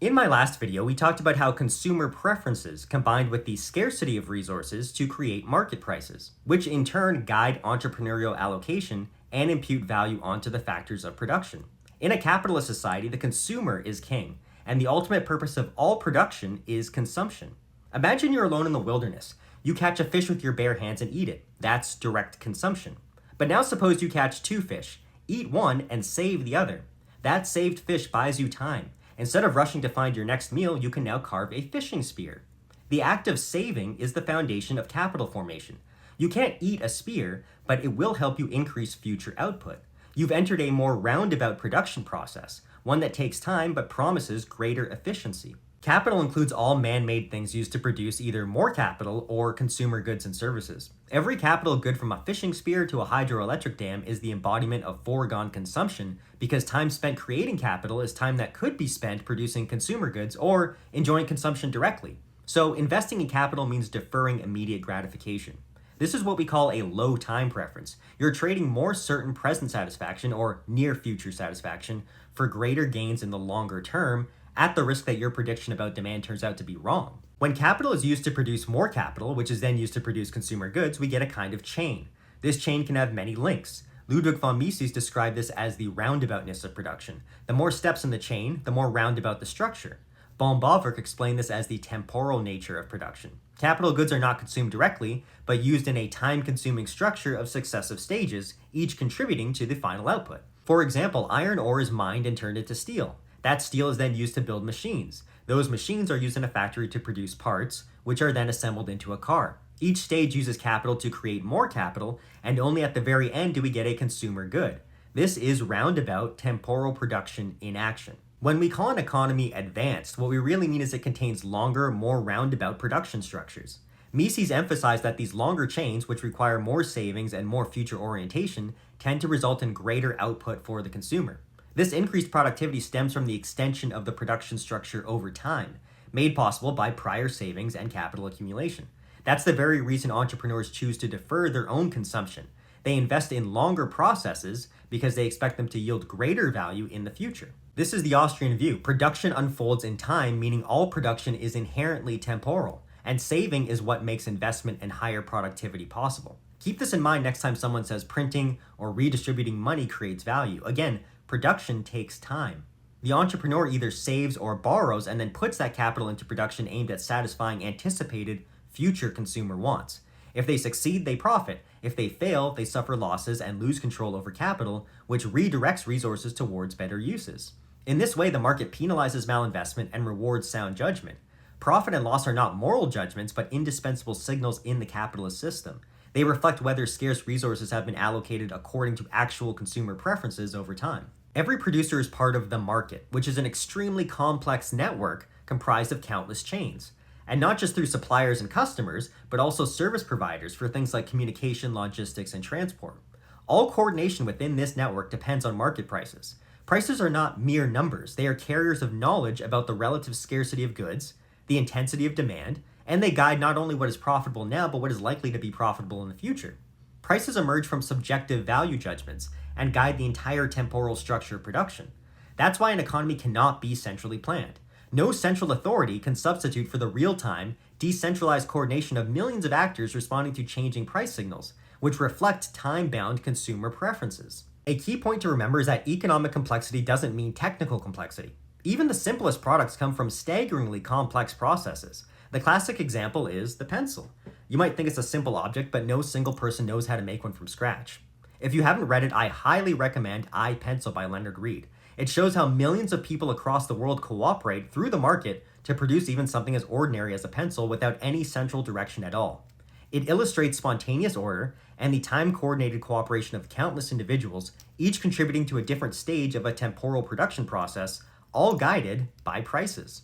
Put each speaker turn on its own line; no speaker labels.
In my last video, we talked about how consumer preferences combined with the scarcity of resources to create market prices, which in turn guide entrepreneurial allocation and impute value onto the factors of production. In a capitalist society, the consumer is king, and the ultimate purpose of all production is consumption. Imagine you're alone in the wilderness. You catch a fish with your bare hands and eat it. That's direct consumption. But now suppose you catch two fish, eat one, and save the other. That saved fish buys you time. Instead of rushing to find your next meal, you can now carve a fishing spear. The act of saving is the foundation of capital formation. You can't eat a spear, but it will help you increase future output. You've entered a more roundabout production process, one that takes time but promises greater efficiency. Capital includes all man-made things used to produce either more capital or consumer goods and services. Every capital good from a fishing spear to a hydroelectric dam is the embodiment of foregone consumption because time spent creating capital is time that could be spent producing consumer goods or enjoying consumption directly. So investing in capital means deferring immediate gratification. This is what we call a low time preference. You're trading more certain present satisfaction or near future satisfaction for greater gains in the longer term at the risk that your prediction about demand turns out to be wrong. When capital is used to produce more capital, which is then used to produce consumer goods, we get a kind of chain. This chain can have many links. Ludwig von Mises described this as the roundaboutness of production. The more steps in the chain, the more roundabout the structure. Von Bauwerk explained this as the temporal nature of production. Capital goods are not consumed directly, but used in a time-consuming structure of successive stages, each contributing to the final output. For example, iron ore is mined and turned into steel. That steel is then used to build machines. Those machines are used in a factory to produce parts, which are then assembled into a car. Each stage uses capital to create more capital, and only at the very end do we get a consumer good. This is roundabout temporal production in action. When we call an economy advanced, what we really mean is it contains longer, more roundabout production structures. Mises emphasized that these longer chains, which require more savings and more future orientation, tend to result in greater output for the consumer. This increased productivity stems from the extension of the production structure over time, made possible by prior savings and capital accumulation. That's the very reason entrepreneurs choose to defer their own consumption. They invest in longer processes because they expect them to yield greater value in the future. This is the Austrian view. Production unfolds in time, meaning all production is inherently temporal, and saving is what makes investment and higher productivity possible. Keep this in mind next time someone says printing or redistributing money creates value. Again, production takes time. The entrepreneur either saves or borrows and then puts that capital into production aimed at satisfying anticipated future consumer wants. If they succeed, they profit. If they fail, they suffer losses and lose control over capital, which redirects resources towards better uses. In this way, the market penalizes malinvestment and rewards sound judgment. Profit and loss are not moral judgments, but indispensable signals in the capitalist system. They reflect whether scarce resources have been allocated according to actual consumer preferences over time. Every producer is part of the market, which is an extremely complex network comprised of countless chains. And not just through suppliers and customers, but also service providers for things like communication, logistics, and transport. All coordination within this network depends on market prices. Prices are not mere numbers. They are carriers of knowledge about the relative scarcity of goods, the intensity of demand, and they guide not only what is profitable now, but what is likely to be profitable in the future. Prices emerge from subjective value judgments and guide the entire temporal structure of production. That's why an economy cannot be centrally planned. No central authority can substitute for the real-time, decentralized coordination of millions of actors responding to changing price signals, which reflect time-bound consumer preferences. A key point to remember is that economic complexity doesn't mean technical complexity. Even the simplest products come from staggeringly complex processes. The classic example is the pencil. You might think it's a simple object, but no single person knows how to make one from scratch. If you haven't read it, I highly recommend I, Pencil by Leonard Read. It shows how millions of people across the world cooperate through the market to produce even something as ordinary as a pencil without any central direction at all. It illustrates spontaneous order and the time-coordinated cooperation of countless individuals, each contributing to a different stage of a temporal production process, all guided by prices.